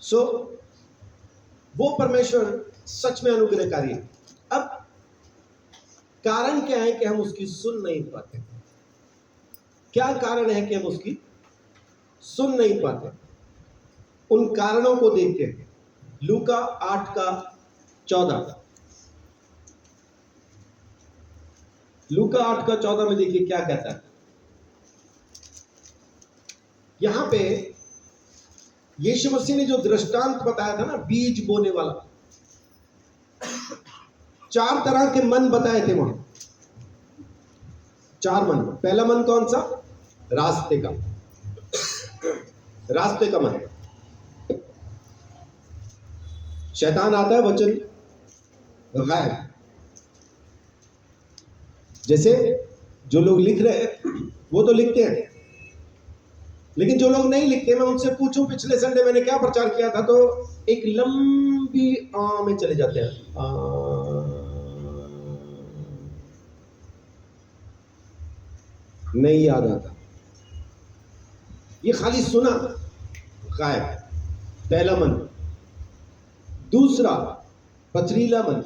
सो वो परमेश्वर सच में अनुग्रहकारी है। अब कारण क्या है कि हम उसकी सुन नहीं पाते? क्या कारण है कि हम उसकी सुन नहीं पाते? उन कारणों को देखते हैं। लूका 8 का 14, लूका 8 का 14 में देखिए क्या कहता है। यहां पे यीशु मसीह ने जो दृष्टांत बताया था ना, बीज बोने वाला, 4 तरह के मन बताए थे वहां। 4 मन। पहला मन कौन सा? रास्ते का, रास्ते का मन। शैतान आता है वचन गायब। जैसे जो लोग लिख रहे हैं वो तो लिखते हैं, लेकिन जो लोग नहीं लिखते, मैं उनसे पूछूं पिछले संडे मैंने क्या प्रचार किया था, तो एक लंबी आ में चले जाते हैं। नहीं याद आता, ये खाली सुना, गायब। पहला मन। दूसरा पथरीला मन,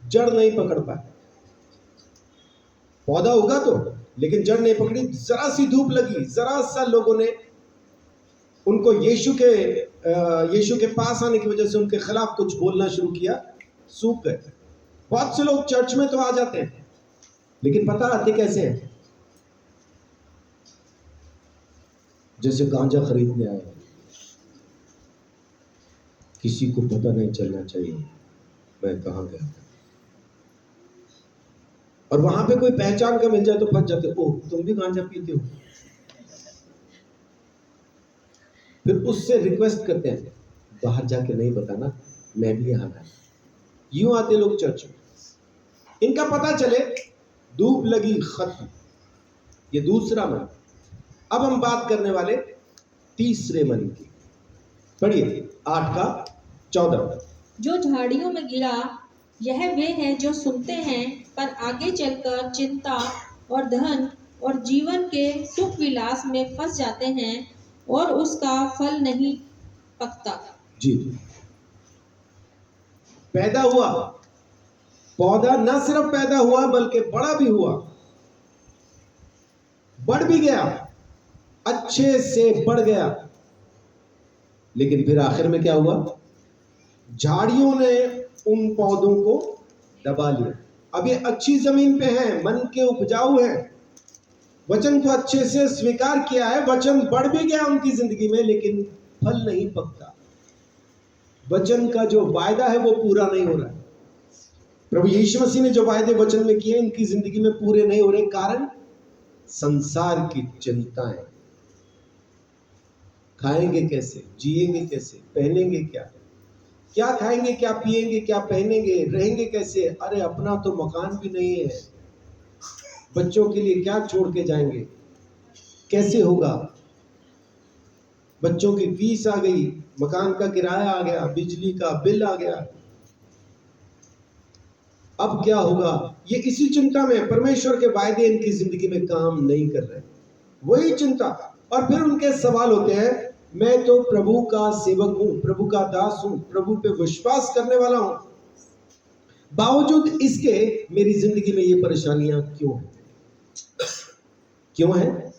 जड़ नहीं पकड़ पाए। पौधा उगा तो, लेकिन जड़ नहीं पकड़ी। जरा सी धूप लगी, जरा सा लोगों ने उनको यीशु के पास आने की वजह से उनके खिलाफ कुछ बोलना शुरू किया, सूख गए। बहुत से लोग चर्च में तो आ जाते हैं, लेकिन पता आते कैसे हैं? जैसे गांजा खरीदने आए, किसी को पता नहीं चलना चाहिए मैं कहां गया, और वहां पे कोई पहचान का मिल जाए तो फंस जाते। ओह, तुम भी गांजा पीते हो? फिर उससे रिक्वेस्ट करते हैं, बाहर जाके नहीं बताना, मैं भी यहां आया। यूं आते लोग चर्च में। इनका पता चले, धूप लगी, खत्म। ये दूसरा मन। अब हम बात करने वाले तीसरे मन की। पढ़िए 8 का 14। जो झाड़ियों में गिरा, यह वे हैं जो सुनते हैं, पर आगे चलकर चिंता और धन और जीवन के सुख विलास में फंस जाते हैं और उसका फल नहीं पकता। जी, पैदा हुआ पौधा, न सिर्फ पैदा हुआ बल्कि बड़ा भी हुआ, बढ़ भी गया, अच्छे से बढ़ गया, लेकिन फिर आखिर में क्या हुआ? झाड़ियों ने उन पौधों को दबा लिया। अब ये अच्छी जमीन पे हैं, मन के उपजाऊ हैं, वचन को अच्छे से स्वीकार किया है, वचन बढ़ भी गया उनकी जिंदगी में, लेकिन फल नहीं पकता। वचन का जो वायदा है वो पूरा नहीं हो रहा है। प्रभु यीशु मसीह ने जो वायदे वचन में किए इनकी जिंदगी में पूरे नहीं हो रहे। कारण संसार की चिंताएं। खाएंगे कैसे, जिएंगे कैसे, पहनेंगे क्या, क्या खाएंगे, क्या पिएंगे, क्या पहनेंगे, रहेंगे कैसे? अरे अपना तो मकान भी नहीं है, बच्चों के लिए क्या छोड़ के जाएंगे, कैसे होगा? बच्चों की फीस आ गई, मकान का किराया आ गया, बिजली का बिल आ गया, अब क्या होगा? ये इसी चिंता में परमेश्वर के वायदे इनकी जिंदगी में काम नहीं कर रहे, वही चिंता। और फिर उनके सवाल होते हैं, मैं तो प्रभु का सेवक हूं, प्रभु का दास हूं, प्रभु पे विश्वास करने वाला हूं, बावजूद इसके मेरी जिंदगी में ये परेशानियां क्यों है? क्यों है?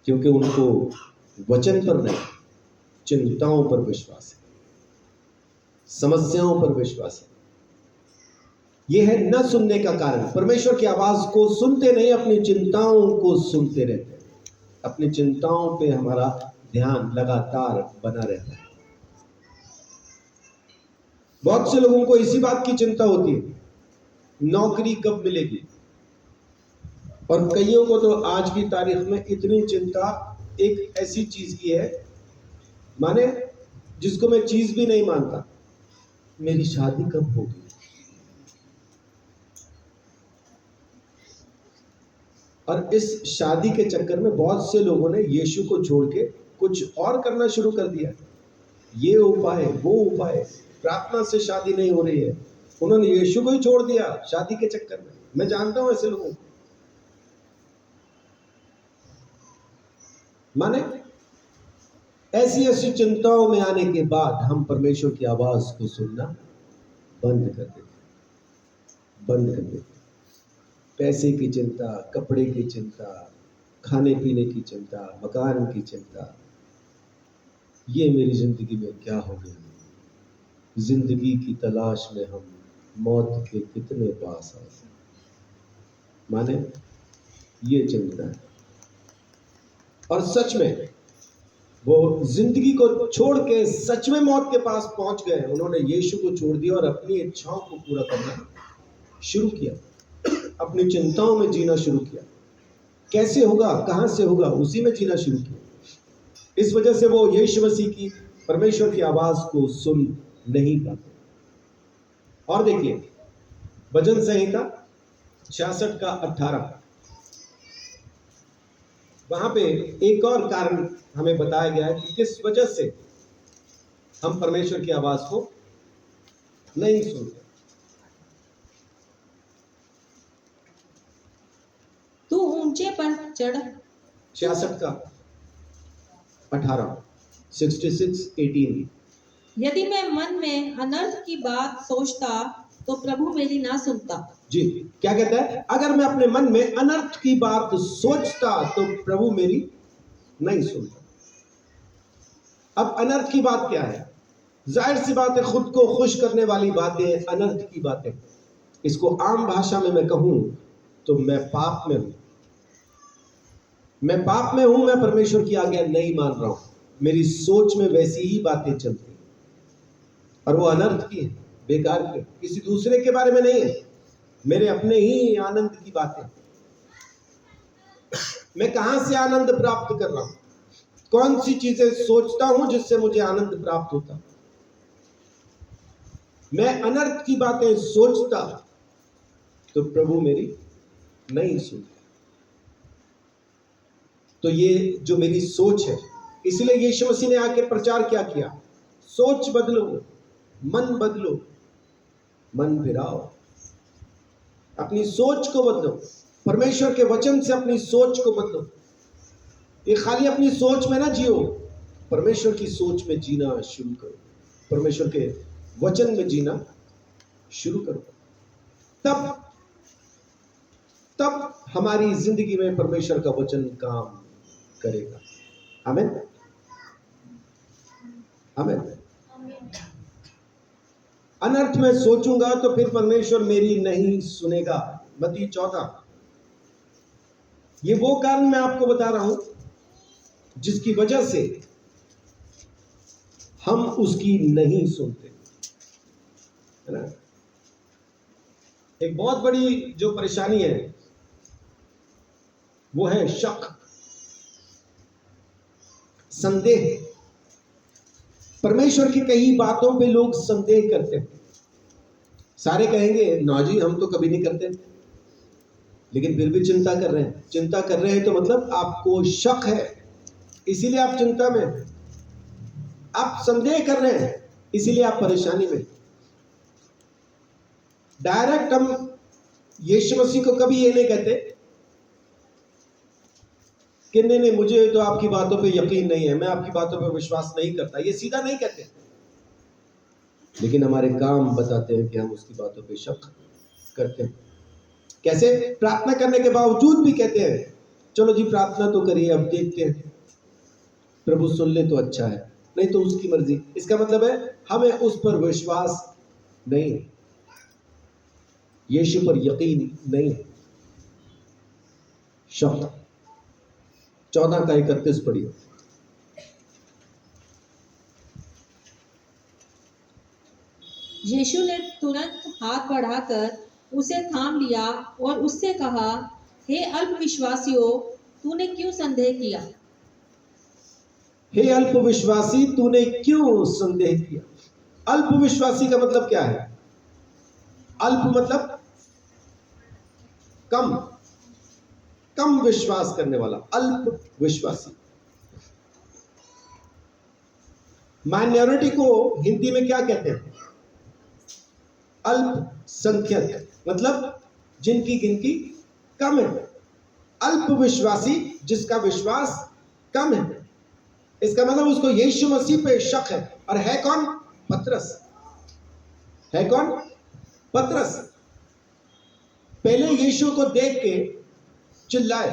क्योंकि उनको वचन पर नहीं, चिंताओं पर विश्वास है, समस्याओं पर विश्वास है। यह है न सुनने का कारण। परमेश्वर की आवाज को सुनते नहीं, अपनी चिंताओं को सुनते रहते हैं। अपनी चिंताओं पे हमारा ध्यान लगातार बना रहता है। बहुत से लोगों को इसी बात की चिंता होती है, नौकरी कब मिलेगी। और कईयों को तो आज की तारीख में इतनी चिंता एक ऐसी चीज की है, माने जिसको मैं चीज भी नहीं मानता, मेरी शादी कब होगी। और इस शादी के चक्कर में बहुत से लोगों ने यीशु को छोड़ के कुछ और करना शुरू कर दिया। ये उपाय, वो उपाय, प्रार्थना से शादी नहीं हो रही है, उन्होंने यीशु को ही छोड़ दिया शादी के चक्कर में। मैं जानता हूं ऐसे लोगों को। माने ऐसी ऐसी चिंताओं में आने के बाद हम परमेश्वर की आवाज को सुनना बंद कर देते, बंद कर देते। पैसे की चिंता, कपड़े की चिंता, खाने पीने की चिंता, मकान की चिंता, ये मेरी जिंदगी में क्या हो गया। जिंदगी की तलाश में हम मौत के कितने पास आ गए, माने ये चिंता है। और सच में वो जिंदगी को छोड़ के सच में मौत के पास पहुंच गए। उन्होंने यीशु को छोड़ दिया और अपनी इच्छाओं को पूरा करना शुरू किया, अपनी चिंताओं में जीना शुरू किया। कैसे होगा, कहां से होगा, उसी में जीना शुरू किया। इस वजह से वो यीशु मसीह की, परमेश्वर की आवाज को सुन नहीं पाते। और देखिए भजन संहिता 66 का 18, वहां पे एक और कारण हमें बताया गया है कि किस वजह से हम परमेश्वर की आवाज को नहीं सुनते। तू ऊंचे पर चढ़, 66 का 18, 66:18। यदि मैं मन में अनर्थ की बात सोचता तो प्रभु मेरी ना सुनता। जी, क्या कहता है? अगर मैं अपने मन में अनर्थ की बात सोचता तो प्रभु मेरी नहीं सुनता। अब अनर्थ की बात क्या है? जाहिर सी बात है, खुद को खुश करने वाली बातें अनर्थ की बातें। इसको आम भाषा में मैं कहूं तो मैं पाप में हूं, मैं पाप में हूं, मैं परमेश्वर की आज्ञा नहीं मान रहा हूं, मेरी सोच में वैसी ही बातें चलती और वो अनर्थ की है, बेकार की, किसी दूसरे के बारे में नहीं है, मेरे अपने ही आनंद की बातें। मैं कहां से आनंद प्राप्त कर रहा हूं, कौन सी चीजें सोचता हूं जिससे मुझे आनंद प्राप्त होता। मैं अनर्थ की बातें सोचता तो प्रभु मेरी नहीं सुनता। तो ये जो मेरी सोच है, इसलिए यीशु मसीह ने आके प्रचार क्या किया? सोच बदलो, मन बदलो, मन फिराओ, अपनी सोच को बदलो, परमेश्वर के वचन से अपनी सोच को बदलो। ये खाली अपनी सोच में ना जियो, परमेश्वर की सोच में जीना शुरू करो, परमेश्वर के वचन में जीना शुरू करो। तब हमारी जिंदगी में परमेश्वर का वचन काम करेगा। आमीन, आमीन। अनर्थ में सोचूंगा तो फिर परमेश्वर मेरी नहीं सुनेगा। मत्ती 14। ये वो कारण मैं आपको बता रहा हूं जिसकी वजह से हम उसकी नहीं सुनते, है ना। एक बहुत बड़ी जो परेशानी है वो है शक, संदेह। परमेश्वर की कई बातों पे लोग संदेह करते हैं। सारे कहेंगे ना जी हम तो कभी नहीं करते, लेकिन फिर भी चिंता कर रहे हैं। चिंता कर रहे हैं तो मतलब आपको शक है, इसीलिए आप चिंता में, आप संदेह कर रहे हैं इसीलिए आप परेशानी में। डायरेक्ट हम यीशु मसीह को कभी ये नहीं कहते कि नहीं मुझे तो आपकी बातों पे यकीन नहीं है, मैं आपकी बातों पे विश्वास नहीं करता, ये सीधा नहीं कहते। लेकिन हमारे काम बताते हैं कि हम उसकी बातों पे शक करते हैं। कैसे? प्रार्थना करने के बावजूद भी कहते हैं चलो जी प्रार्थना तो करिए, अब देखते हैं, प्रभु सुन ले तो अच्छा है, नहीं तो उसकी मर्जी। इसका मतलब है हमें उस पर विश्वास नहीं, यीशु पर यकीन नहीं। शक 14 का 31 पढ़िए। यीशु ने तुरंत हाथ बढ़ाकर उसे थाम लिया और उससे कहा, हे अल्पविश्वासियों, तूने क्यों संदेह किया? हे अल्पविश्वासी, तूने क्यों संदेह किया? अल्पविश्वासी का मतलब क्या है? अल्प मतलब कम, कम विश्वास करने वाला, अल्प विश्वासी। माइनॉरिटी को हिंदी में क्या कहते हैं? अल्पसंख्यक, मतलब जिनकी गिनती कम है। अल्प विश्वासी जिसका विश्वास कम है। इसका मतलब उसको यीशु मसीह पे शक है। और है कौन? पतरस। है कौन? पतरस। पहले यीशु को देख के चिल्लाए,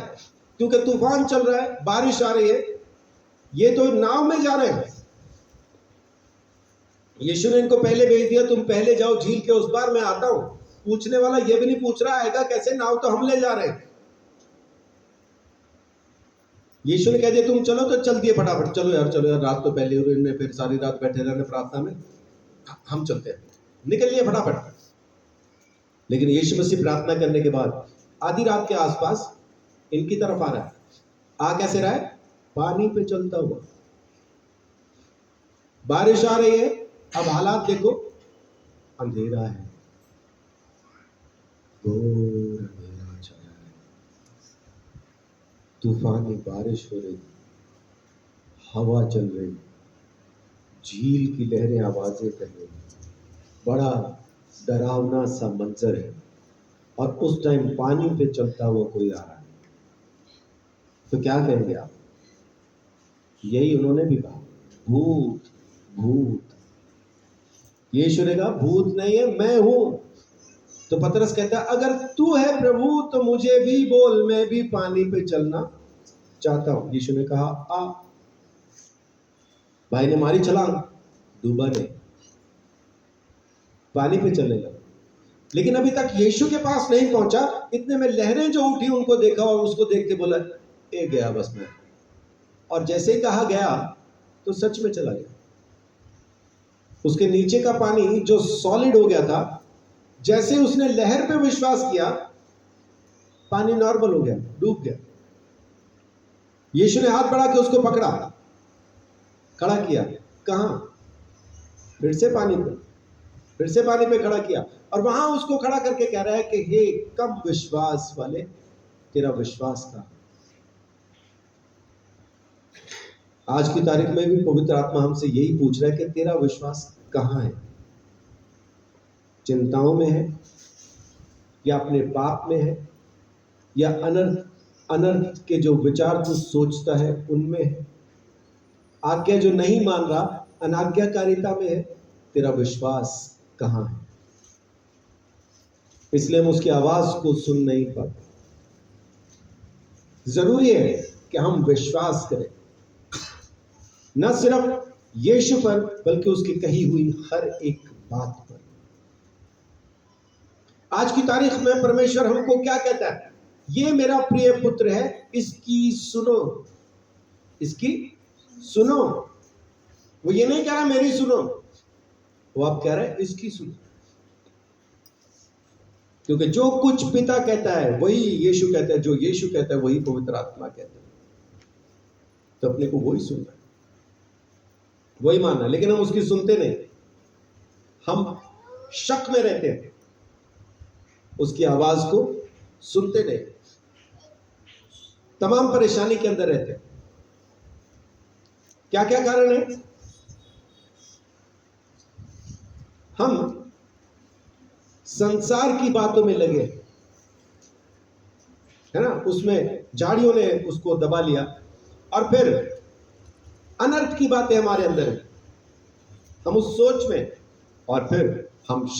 क्योंकि तूफान चल रहा है, बारिश आ रही है, ये तो नाव में जा रहे हैं। यीशु ने इनको पहले भेज दिया, तुम पहले जाओ झील के उस पार, मैं आता हूं। पूछने वाला ये भी नहीं पूछ रहा आएगा कैसे, नाव तो हम ले जा रहे हैं। यीशु ने कह दिया तुम चलो, तो चल दिए फटाफट, चलो यार, रात तो पहले हुई, इन्होंने फिर सारी रात बैठे रहने प्रार्थना में, हम चलते हैं, निकल लिए फटाफट। लेकिन यीशु मसीह प्रार्थना करने के बाद आधी रात के आसपास इनकी तरफ आ रहा है। आ कैसे रहा है? पानी पे चलता हुआ। बारिश आ रही है, अब हालात देखो, अंधेरा है, घोर अंधेरा छाया है, तूफानी बारिश हो रही, हवा चल रही, झील की लहरें आवाजें कर रही, बड़ा डरावना सा मंजर है। और उस टाइम पानी पे चलता हुआ कोई आ रहा है, तो क्या कहेंगे आप? यही उन्होंने भी कहा, भूत भूत। यीशु ने कहा भूत नहीं है, मैं हूं। तो पतरस कहता है अगर तू है प्रभु तो मुझे भी बोल, मैं भी पानी पे चलना चाहता हूं। यीशु ने कहा आ। भाई ने मारी छलांग, डूबा नहीं, पानी पे चलने लगा। लेकिन अभी तक यीशु के पास नहीं पहुंचा, इतने में लहरें जो उठी उनको देखा और उसको देख के बोला ए गया बस मैं। और जैसे ही कहा गया तो सच में चला गया। उसके नीचे का पानी जो सॉलिड हो गया था, जैसे उसने लहर पे विश्वास किया, पानी नॉर्मल हो गया, डूब गया। यीशु ने हाथ बढ़ा के उसको पकड़ा, खड़ा किया। कहां? फिर से पानी पे खड़ा किया। और वहां उसको खड़ा करके कह रहा है कि हे कम विश्वास वाले, तेरा विश्वास कहां? आज की तारीख में भी पवित्र आत्मा हमसे यही पूछ रहा है कि तेरा विश्वास कहां है? चिंताओं में है, या अपने पाप में है, या अनर्थ के जो विचार तू सोचता है उनमें है, आज्ञा जो नहीं मान रहा अनाज्ञाकारिता में है? तेरा विश्वास कहां है? इसलिए हम उसकी आवाज को सुन नहीं पाते। जरूरी है कि हम विश्वास करें, न सिर्फ यीशु पर बल्कि उसकी कही हुई हर एक बात पर। आज की तारीख में परमेश्वर हमको क्या कहता है? ये मेरा प्रिय पुत्र है, इसकी सुनो, इसकी सुनो। वो ये नहीं कह रहा मेरी सुनो, वो आप कह रहे हैं इसकी सुनो। क्योंकि जो कुछ पिता कहता है वही यीशु कहता है, जो यीशु कहता है वही पवित्र आत्मा कहता है। तो अपने को वही सुनना है, वही मानना। लेकिन हम उसकी सुनते नहीं, हम शक में रहते हैं, उसकी आवाज को सुनते नहीं, तमाम परेशानी के अंदर रहते हैं। क्या क्या कारण है? हम संसार की बातों में लगे, है ना, उसमें झाड़ियों ने उसको दबा लिया, और फिर अनर्थ की बातें हमारे अंदर है, हम उस सोच में, और फिर हम